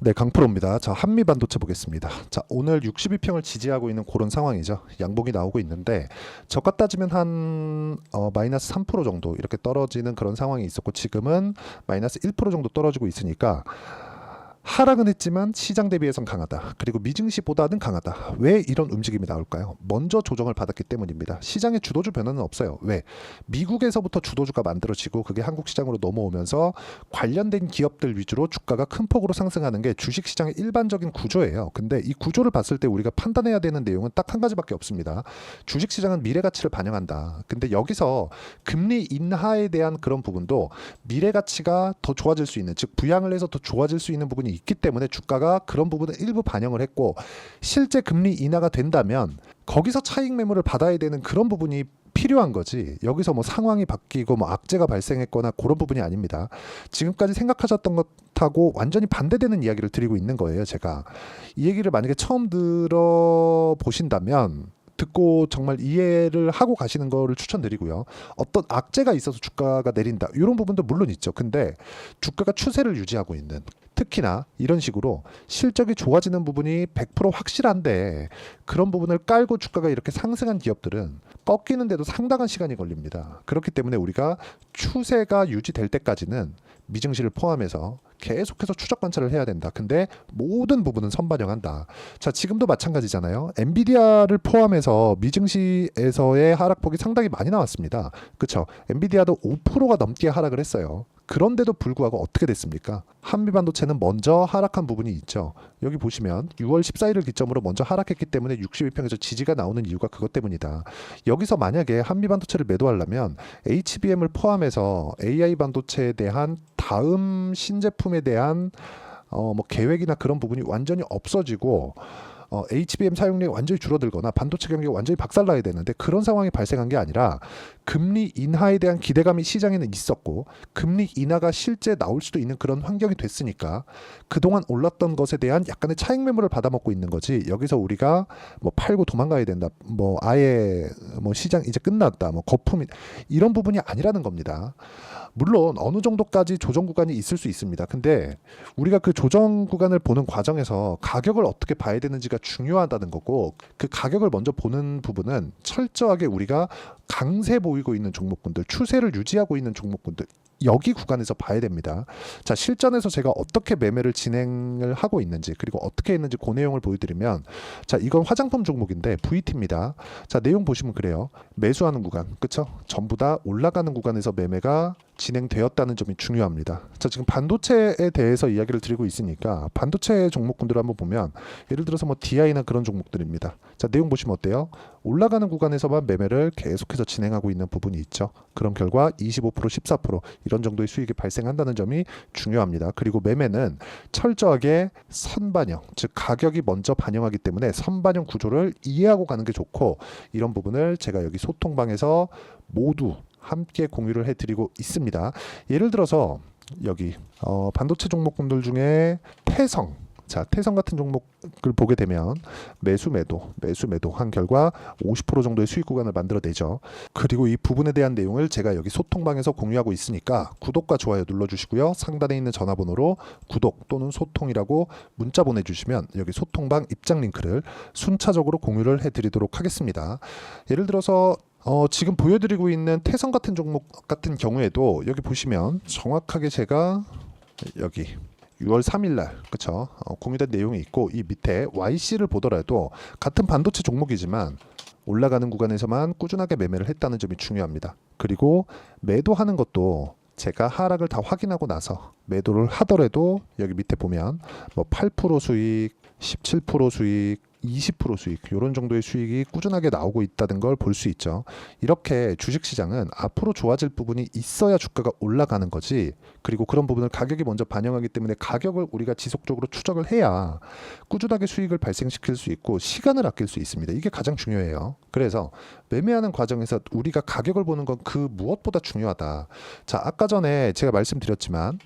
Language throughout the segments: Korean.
네, 강프로입니다. 자, 한미 반도체 보겠습니다. 자, 오늘 62평을 지지하고 있는 그런 상황이죠. 양봉이 나오고 있는데 저가 따지면 한 마이너스 3% 정도 이렇게 떨어지는 그런 상황이 있었고 지금은 마이너스 1% 정도 떨어지고 있으니까 하락은 했지만 시장 대비해선 강하다. 그리고 미증시보다는 강하다. 왜 이런 움직임이 나올까요? 먼저 조정을 받았기 때문입니다. 시장의 주도주 변화는 없어요. 왜? 미국에서부터 주도주가 만들어지고 그게 한국 시장으로 넘어오면서 관련된 기업들 위주로 주가가 큰 폭으로 상승하는 게 주식 시장의 일반적인 구조예요. 근데 이 구조를 봤을 때 우리가 판단해야 되는 내용은 딱 한 가지밖에 없습니다. 주식 시장은 미래 가치를 반영한다. 근데 여기서 금리 인하에 대한 그런 부분도 미래 가치가 더 좋아질 수 있는, 즉 부양을 해서 더 좋아질 수 있는 부분이 있기 때문에 주가가 그런 부분을 일부 반영을 했고, 실제 금리 인하가 된다면 거기서 차익 매물을 받아야 되는 그런 부분이 필요한 거지. 여기서 뭐 상황이 바뀌고 뭐 악재가 발생했거나 그런 부분이 아닙니다. 지금까지 생각하셨던 것하고 완전히 반대되는 이야기를 드리고 있는 거예요. 제가 이 얘기를 만약에 처음 들어보신다면 듣고 정말 이해를 하고 가시는 거를 추천드리고요. 어떤 악재가 있어서 주가가 내린다, 이런 부분도 물론 있죠. 근데 주가가 추세를 유지하고 있는, 특히나 이런 식으로 실적이 좋아지는 부분이 100% 확실한데 그런 부분을 깔고 주가가 이렇게 상승한 기업들은 꺾이는데도 상당한 시간이 걸립니다. 그렇기 때문에 우리가 추세가 유지될 때까지는 미증시를 포함해서 계속해서 추적 관찰을 해야 된다. 근데 모든 부분은 선반영한다. 자, 지금도 마찬가지잖아요. 엔비디아를 포함해서 미증시에서의 하락폭이 상당히 많이 나왔습니다. 그렇죠? 엔비디아도 5%가 넘게 하락을 했어요. 그런데도 불구하고 어떻게 됐습니까? 한미반도체는 먼저 하락한 부분이 있죠. 여기 보시면 6월 14일을 기점으로 먼저 하락했기 때문에 62평에서 지지가 나오는 이유가 그것 때문이다. 여기서 만약에 한미반도체를 매도하려면 HBM을 포함해서 AI 반도체에 대한 다음 신제품에 대한 뭐 계획이나 그런 부분이 완전히 없어지고 HBM 사용량이 완전히 줄어들거나 반도체 경기가 완전히 박살나야 되는데 그런 상황이 발생한 게 아니라 금리 인하에 대한 기대감이 시장에는 있었고 금리 인하가 실제 나올 수도 있는 그런 환경이 됐으니까 그동안 올랐던 것에 대한 약간의 차익 매물을 받아먹고 있는 거지. 여기서 우리가 뭐 팔고 도망가야 된다, 뭐 아예 뭐 시장 이제 끝났다, 뭐 거품, 이런 부분이 아니라는 겁니다. 물론 어느 정도까지 조정 구간이 있을 수 있습니다. 근데 우리가 그 조정 구간을 보는 과정에서 가격을 어떻게 봐야 되는지가 중요하다는 거고, 그 가격을 먼저 보는 부분은 철저하게 우리가 강세 보이고 있는 종목군들, 추세를 유지하고 있는 종목군들, 여기 구간에서 봐야 됩니다. 자, 실전에서 제가 어떻게 매매를 진행을 하고 있는지, 그리고 어떻게 했는지 그 내용을 보여드리면, 자, 이건 화장품 종목인데 VT입니다. 자, 내용 보시면 그래요. 매수하는 구간, 그쵸? 전부 다 올라가는 구간에서 매매가 진행되었다는 점이 중요합니다. 자, 지금 반도체에 대해서 이야기를 드리고 있으니까 반도체 종목군들을 한번 보면, 예를 들어서 뭐 DI나 그런 종목들입니다. 자, 내용 보시면 어때요? 올라가는 구간에서만 매매를 계속해서 진행하고 있는 부분이 있죠. 그런 결과 25%, 14% 이런 정도의 수익이 발생한다는 점이 중요합니다. 그리고 매매는 철저하게 선반영, 즉 가격이 먼저 반영하기 때문에 선반영 구조를 이해하고 가는 게 좋고, 이런 부분을 제가 여기 소통방에서 모두 함께 공유를 해드리고 있습니다. 예를 들어서 여기 반도체 종목군들 중에 태성, 자, 태성 같은 종목을 보게 되면 매수 매도 한 결과 50% 정도의 수익 구간을 만들어내죠. 그리고 이 부분에 대한 내용을 제가 여기 소통방에서 공유하고 있으니까 구독과 좋아요 눌러주시고요. 상단에 있는 전화번호로 구독 또는 소통이라고 문자 보내주시면 여기 소통방 입장 링크를 순차적으로 공유를 해드리도록 하겠습니다. 예를 들어서 지금 보여드리고 있는 태성 같은 종목 같은 경우에도 여기 보시면 정확하게 제가 여기 6월 3일 날, 그쵸? 공유된 내용이 있고, 이 밑에 YC를 보더라도 같은 반도체 종목이지만 올라가는 구간에서만 꾸준하게 매매를 했다는 점이 중요합니다. 그리고 매도하는 것도 제가 하락을 다 확인하고 나서 매도를 하더라도 여기 밑에 보면 뭐 8% 수익, 17% 수익, 20% 수익, 이런 정도의 수익이 꾸준하게 나오고 있다는 걸 볼 수 있죠. 이렇게 주식시장은 앞으로 좋아질 부분이 있어야 주가가 올라가는 거지. 그리고 그런 부분을 가격이 먼저 반영하기 때문에 가격을 우리가 지속적으로 추적을 해야 꾸준하게 수익을 발생시킬 수 있고 시간을 아낄 수 있습니다. 이게 가장 중요해요. 그래서 매매하는 과정에서 우리가 가격을 보는 건 그 무엇보다 중요하다. 자, 아까 전에 제가 말씀드렸지만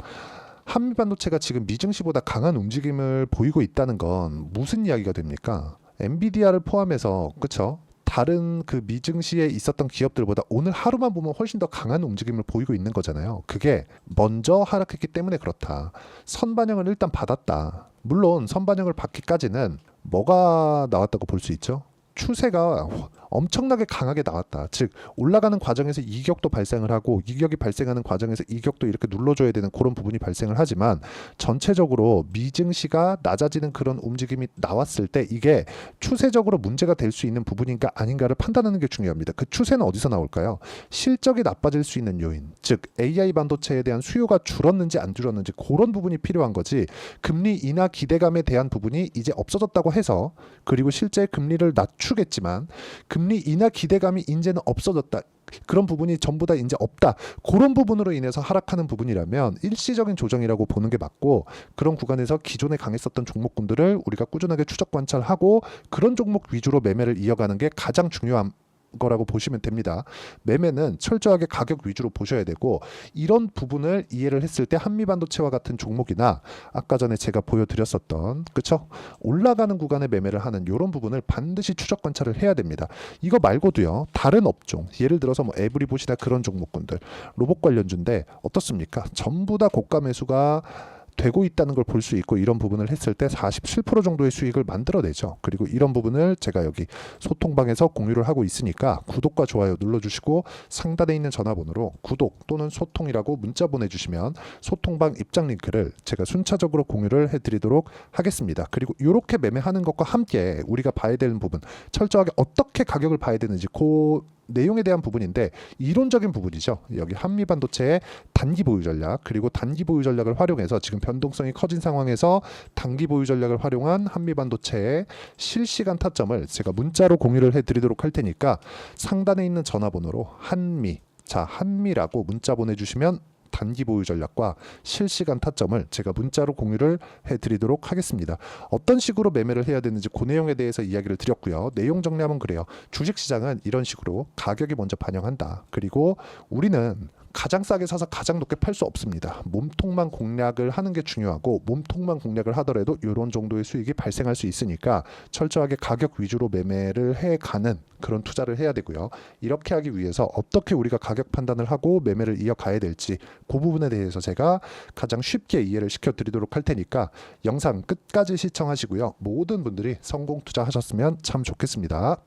한미반도체가 지금 미증시보다 강한 움직임을 보이고 있다는 건 무슨 이야기가 됩니까? 엔비디아를 포함해서, 그쵸? 다른 그 미증시에 있었던 기업들보다 오늘 하루만 보면 훨씬 더 강한 움직임을 보이고 있는 거잖아요. 그게 먼저 하락했기 때문에 그렇다. 선반영을 일단 받았다. 물론 선반영을 받기까지는 뭐가 나왔다고 볼 수 있죠? 추세가 엄청나게 강하게 나왔다. 즉 올라가는 과정에서 이격도 발생을 하고 이격이 발생하는 과정에서 이격도 이렇게 눌러줘야 되는 그런 부분이 발생을 하지만 전체적으로 미증시가 낮아지는 그런 움직임이 나왔을 때 이게 추세적으로 문제가 될 수 있는 부분인가 아닌가를 판단하는 게 중요합니다. 그 추세는 어디서 나올까요? 실적이 나빠질 수 있는 요인, 즉 AI 반도체에 대한 수요가 줄었는지 안 줄었는지 그런 부분이 필요한 거지 금리 인하 기대감에 대한 부분이 이제 없어졌다고 해서 그리고 실제 금리를 낮추겠지만 금리 인하 기대감이 이제는 없어졌다. 그런 부분이 전부 다 이제 없다. 그런 부분으로 인해서 하락하는 부분이라면 일시적인 조정이라고 보는 게 맞고 그런 구간에서 기존에 강했었던 종목군들을 우리가 꾸준하게 추적 관찰하고 그런 종목 위주로 매매를 이어가는 게 가장 중요한 거라고 보시면 됩니다. 매매는 철저하게 가격 위주로 보셔야 되고 이런 부분을 이해를 했을 때 한미반도체와 같은 종목이나 아까 전에 제가 보여드렸었던 그쵸? 올라가는 구간에 매매를 하는 이런 부분을 반드시 추적 관찰을 해야 됩니다. 이거 말고도요. 다른 업종 예를 들어서 뭐 에브리봇이나 그런 종목군들 로봇 관련주인데 어떻습니까? 전부 다 고가 매수가 되고 있다는 걸 볼 수 있고 이런 부분을 했을 때 47% 정도의 수익을 만들어내죠. 그리고 이런 부분을 제가 여기 소통방에서 공유를 하고 있으니까 구독과 좋아요 눌러주시고 상단에 있는 전화번호로 구독 또는 소통이라고 문자 보내주시면 소통방 입장 링크를 제가 순차적으로 공유를 해드리도록 하겠습니다. 그리고 이렇게 매매하는 것과 함께 우리가 봐야 되는 부분 철저하게 어떻게 가격을 봐야 되는지 그 내용에 대한 부분인데 이론적인 부분이죠. 여기 한미반도체의 단기 보유 전략 그리고 단기 보유 전략을 활용해서 지금 변동성이 커진 상황에서 단기 보유 전략을 활용한 한미반도체의 실시간 타점을 제가 문자로 공유를 해드리도록 할 테니까 상단에 있는 전화번호로 한미라고 문자 보내주시면 단기 보유 전략과 실시간 타점을 제가 문자로 공유를 해드리도록 하겠습니다. 어떤 식으로 매매를 해야 되는지 그 내용에 대해서 이야기를 드렸고요. 내용 정리하면 그래요. 주식시장은 이런 식으로 가격이 먼저 반영한다. 그리고 우리는 가장 싸게 사서 가장 높게 팔 수 없습니다. 몸통만 공략을 하는 게 중요하고 몸통만 공략을 하더라도 이런 정도의 수익이 발생할 수 있으니까 철저하게 가격 위주로 매매를 해가는 그런 투자를 해야 되고요. 이렇게 하기 위해서 어떻게 우리가 가격 판단을 하고 매매를 이어가야 될지 그 부분에 대해서 제가 가장 쉽게 이해를 시켜드리도록 할 테니까 영상 끝까지 시청하시고요. 모든 분들이 성공 투자하셨으면 참 좋겠습니다.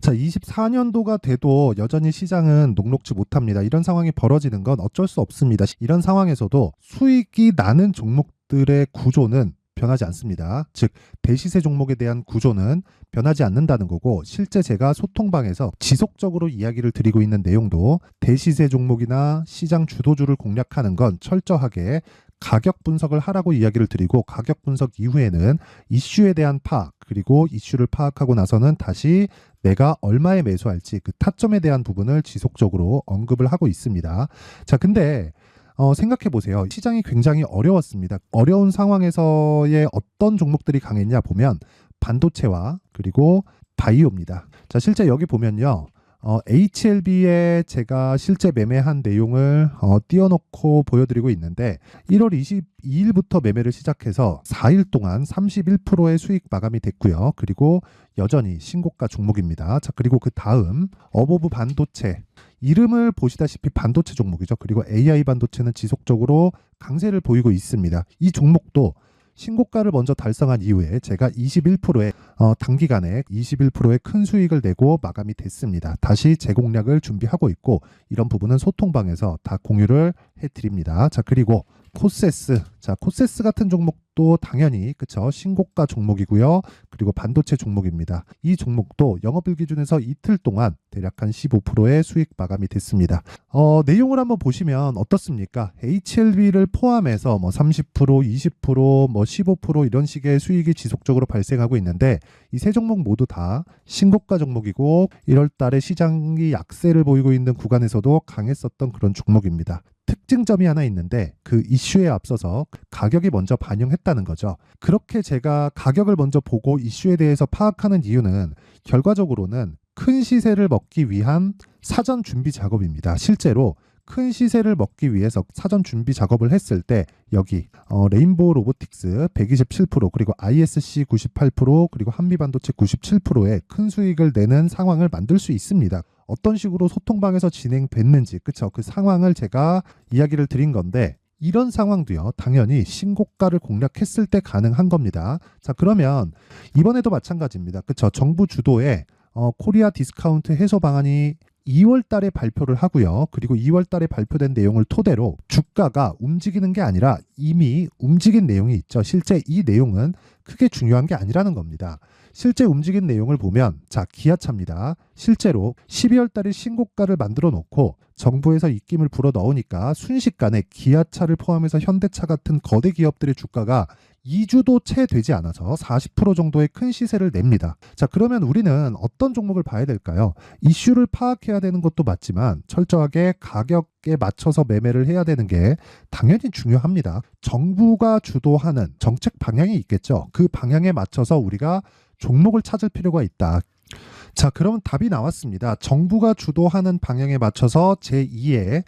자, 24년도가 돼도 여전히 시장은 녹록지 못합니다. 이런 상황이 벌어지는 건 어쩔 수 없습니다. 이런 상황에서도 수익이 나는 종목들의 구조는 변하지 않습니다. 즉 대시세 종목에 대한 구조는 변하지 않는다는 거고 실제 제가 소통방에서 지속적으로 이야기를 드리고 있는 내용도 대시세 종목이나 시장 주도주를 공략하는 건 철저하게 가격 분석을 하라고 이야기를 드리고 가격 분석 이후에는 이슈에 대한 파악 그리고 이슈를 파악하고 나서는 다시 내가 얼마에 매수할지 그 타점에 대한 부분을 지속적으로 언급을 하고 있습니다. 자, 근데 생각해 보세요. 시장이 굉장히 어려웠습니다. 어려운 상황에서의 어떤 종목들이 강했냐 보면 반도체와 그리고 바이오입니다. 자, 실제 여기 보면요. HLB에 제가 실제 매매한 내용을 띄워놓고 보여드리고 있는데 1월 22일부터 매매를 시작해서 4일 동안 31%의 수익 마감이 됐고요. 그리고 여전히 신고가 종목입니다. 자, 그리고 그 다음 어보브 반도체 이름을 보시다시피 반도체 종목이죠. 그리고 AI 반도체는 지속적으로 강세를 보이고 있습니다. 이 종목도 신고가를 먼저 달성한 이후에 제가 21%의 단기간에 21%의 큰 수익을 내고 마감이 됐습니다. 다시 재공략을 준비하고 있고 이런 부분은 소통방에서 다 공유를 해드립니다. 자, 그리고 코세스. 자, 코세스 같은 종목도 당연히 그쵸 신고가 종목이고요. 그리고 반도체 종목입니다. 이 종목도 영업일 기준에서 이틀 동안 대략 한 15%의 수익 마감이 됐습니다. 내용을 한번 보시면 어떻습니까? HLB를 포함해서 뭐 30%, 20%, 뭐 15% 이런 식의 수익이 지속적으로 발생하고 있는데 이 세 종목 모두 다 신고가 종목이고 1월 달에 시장이 약세를 보이고 있는 구간에서도 강했었던 그런 종목입니다. 특징점이 하나 있는데 그 이슈에 앞서서 가격이 먼저 반영했다는 거죠. 그렇게 제가 가격을 먼저 보고 이슈에 대해서 파악하는 이유는 결과적으로는 큰 시세를 먹기 위한 사전 준비 작업입니다. 실제로 큰 시세를 먹기 위해서 사전 준비 작업을 했을 때 여기 레인보우 로보틱스 127% 그리고 ISC 98% 그리고 한미반도체 97%의 큰 수익을 내는 상황을 만들 수 있습니다. 어떤 식으로 소통방에서 진행됐는지 그쵸? 그 상황을 제가 이야기를 드린 건데 이런 상황도요 당연히 신고가를 공략했을 때 가능한 겁니다. 자 그러면 이번에도 마찬가지입니다. 그쵸? 정부 주도의 코리아 디스카운트 해소 방안이 2월 달에 발표를 하고요. 그리고 2월 달에 발표된 내용을 토대로 주가가 움직이는 게 아니라 이미 움직인 내용이 있죠. 실제 이 내용은 크게 중요한 게 아니라는 겁니다. 실제 움직인 내용을 보면 자 기아차입니다. 실제로 12월 달에 신고가를 만들어 놓고 정부에서 입김을 불어 넣으니까 순식간에 기아차를 포함해서 현대차 같은 거대 기업들의 주가가 2주도 채 되지 않아서 40% 정도의 큰 시세를 냅니다. 자 그러면 우리는 어떤 종목을 봐야 될까요? 이슈를 파악해야 되는 것도 맞지만 철저하게 가격에 맞춰서 매매를 해야 되는 게 당연히 중요합니다. 정부가 주도하는 정책 방향이 있겠죠. 그 방향에 맞춰서 우리가 종목을 찾을 필요가 있다. 자, 그러면 답이 나왔습니다. 정부가 주도하는 방향에 맞춰서 제2의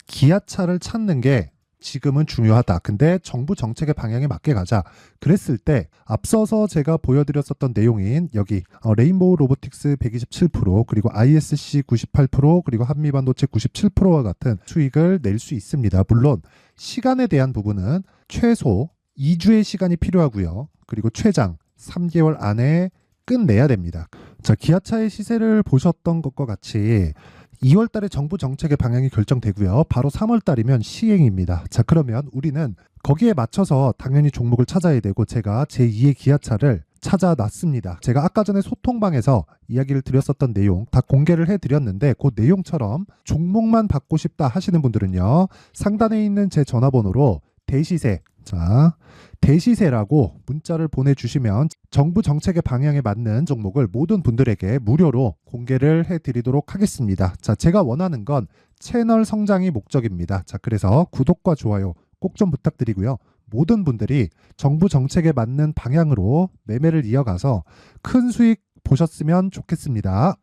기아차를 찾는 게 지금은 중요하다. 근데 정부 정책의 방향에 맞게 가자. 그랬을 때 앞서서 제가 보여드렸었던 내용인 여기 레인보우 로보틱스 127% 그리고 ISC 98% 그리고 한미반도체 97%와 같은 수익을 낼 수 있습니다. 물론 시간에 대한 부분은 최소 2주의 시간이 필요하고요. 그리고 최장 3개월 안에 끝내야 됩니다. 자, 기아차의 시세를 보셨던 것과 같이 2월 달에 정부 정책의 방향이 결정되고요. 바로 3월 달이면 시행입니다. 자, 그러면 우리는 거기에 맞춰서 당연히 종목을 찾아야 되고 제가 제2의 기아차를 찾아놨습니다. 제가 아까 전에 소통방에서 이야기를 드렸었던 내용 다 공개를 해드렸는데 그 내용처럼 종목만 받고 싶다 하시는 분들은요. 상단에 있는 제 전화번호로 대시세 자 대시세라고 문자를 보내주시면 정부 정책의 방향에 맞는 종목을 모든 분들에게 무료로 공개를 해드리도록 하겠습니다. 자, 제가 원하는 건 채널 성장이 목적입니다. 자, 그래서 구독과 좋아요 꼭 좀 부탁드리고요. 모든 분들이 정부 정책에 맞는 방향으로 매매를 이어가서 큰 수익 보셨으면 좋겠습니다.